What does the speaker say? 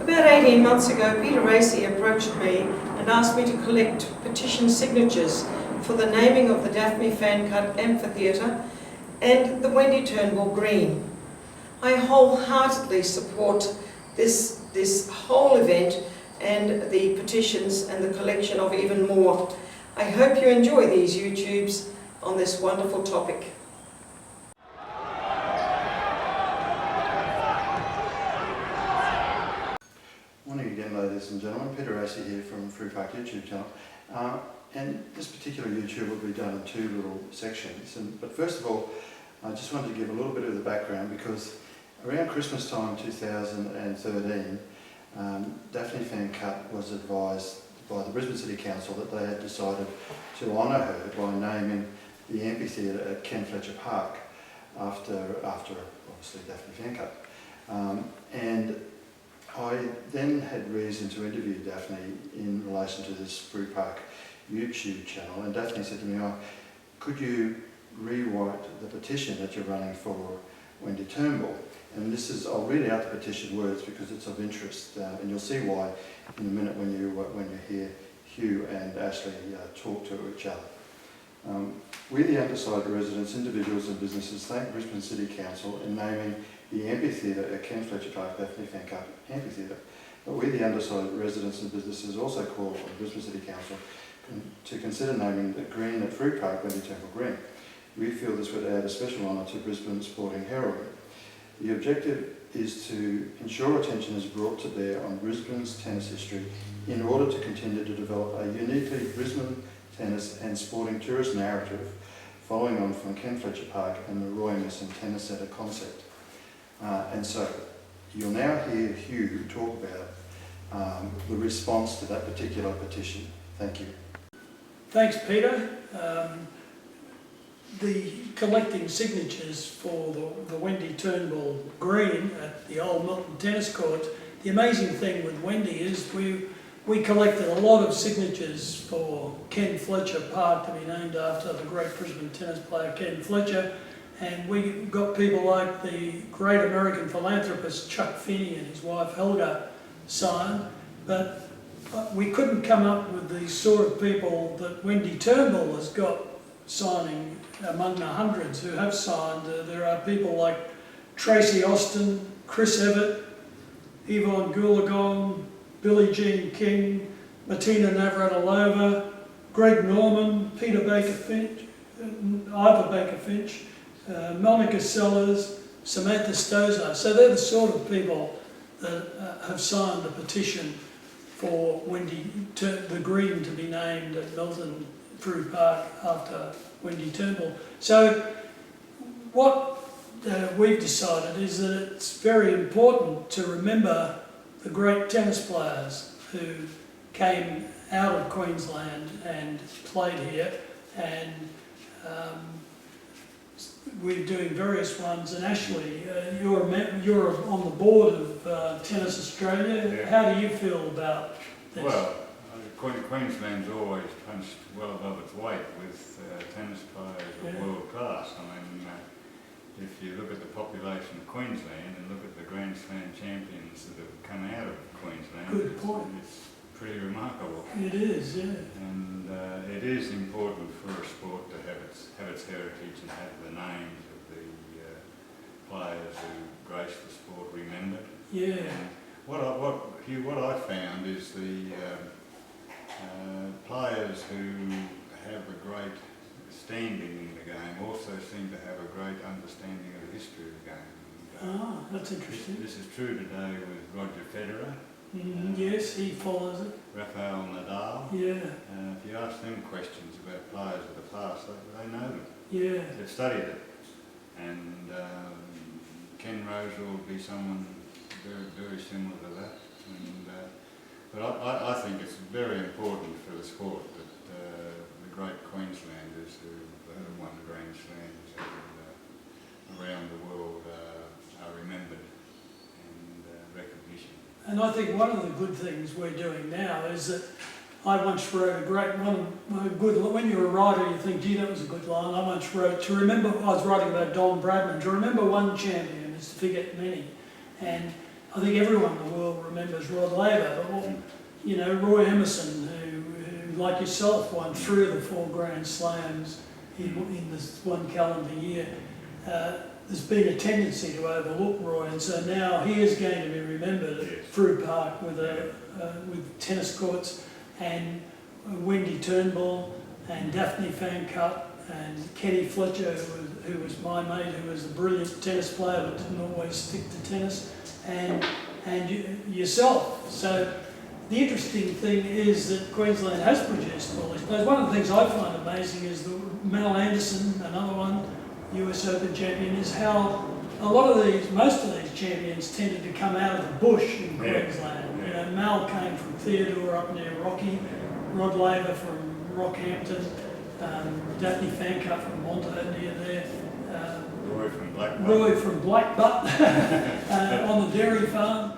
About 18 months ago, Peter Racy approached me and asked me to collect petition signatures for the naming of the Daphne Fan Cut Amphitheatre and the Wendy Turnbull Green. I wholeheartedly support this whole event and the petitions and the collection of even more. I hope you enjoy these YouTubes on this wonderful topic. Morning again, ladies and gentlemen. Peter Racy here from Frew YouTube channel. And this particular YouTube will be done in two little sections. But first of all, I just wanted to give a little bit of the background because around Christmas time 2013, Daphne Fan Cut was advised by the Brisbane City Council that they had decided to honour her by naming the amphitheatre at Ken Fletcher Park after obviously Daphne Fan Cut. And I then had reason to interview Daphne in relation to this Frew Park YouTube channel, and Daphne said to me, "Oh, could you rewrite the petition that you're running for Wendy Turnbull?" And this is, I'll read out the petition words because it's of interest, and you'll see why in a minute when you hear Hugh and Ashley talk to each other. We, the undersigned residents, individuals and businesses, thank Brisbane City Council in naming the amphitheatre at Ken Fletcher Park Daphne Fan Cut Amphitheatre. But we, the undersigned residents and businesses, also call on Brisbane City Council to consider naming the green at Frew Park Wendy Turnbull Green. We feel this would add a special honour to Brisbane's sporting heraldry. The objective is to ensure attention is brought to bear on Brisbane's tennis history in order to continue to develop a uniquely Brisbane tennis and sporting tourist narrative following on from Ken Fletcher Park and the Roy Messon Tennis Centre concept. And so you'll now hear Hugh talk about the response to that particular petition. Thank you. Thanks, Peter. The collecting signatures for the Wendy Turnbull Green at the old Milton tennis court, the amazing thing with Wendy is we collected a lot of signatures for Ken Fletcher Park to be named after the great Brisbane tennis player Ken Fletcher, and we got people like the great American philanthropist Chuck Finney and his wife Helga sign, but we couldn't come up with the sort of people that Wendy Turnbull has got signing among the hundreds who have signed. There are people like Tracy Austin, Chris Evett, Yvonne Goolagong, Billie Jean King, Martina Navratilova, Greg Norman, Peter Baker-Finch, Ivor Baker-Finch, Monica Sellers, Samantha Stosar. So they're the sort of people that have signed the petition for the Green to be named at Milton Frew Park after Wendy Turnbull. So what we've decided is that it's very important to remember the great tennis players who came out of Queensland and played here, and we're doing various ones. And Ashley, you're on the board of Tennis Australia. Yeah. How do you feel about this? Well, Queensland's always punched well above its weight with tennis players of world class. I mean, if you look at the population of Queensland and look at the Grand Slam champions that have come out of Queensland, Good point. It's pretty remarkable. It is, yeah. And it is important for a sport to have its heritage and have the names of the players who grace the sport remembered. Yeah. And what I found is the players who have a great standing in the game also seem to have a great understanding of the history of the game. That's interesting. This is true today with Roger Federer. Yes, he follows it. Rafael Nadal. Yeah. If you ask them questions about players of the past, they know them. Yeah. They've studied it. And Ken Rosewall will be someone very, very similar to that. And, but I think it's very important for the sport that the great Queenslanders who have won the Grand Slams and around the world are remembered and recognition. And I think one of the good things we're doing now is that I once wrote when you're a writer you think, gee, that was a good line. I once wrote, I was writing about Don Bradman, to remember one champion is to forget many. And I think everyone in the world remembers Rod Laver, but you know, Roy Emerson, who like yourself won 3 of the 4 Grand Slams in this one calendar year. There's been a tendency to overlook Roy, and so now he is going to be remembered at Frew Park with tennis courts, and Wendy Turnbull and Daphne Fancutt and Kenny Fletcher, who was my mate, who was a brilliant tennis player but didn't always stick to tennis, and yourself. So the interesting thing is that Queensland has produced all these players. One of the things I find amazing is that Mal Anderson, another one, US Open champion, is how a lot of these, most of these champions tended to come out of the bush in Queensland. You know, Mal came from Theodore up near Rocky, Rod Laver from Rockhampton, Daphne Fancutt from Montague near there, Roy from Blackbutt. Roy from Blackbutt on the dairy farm.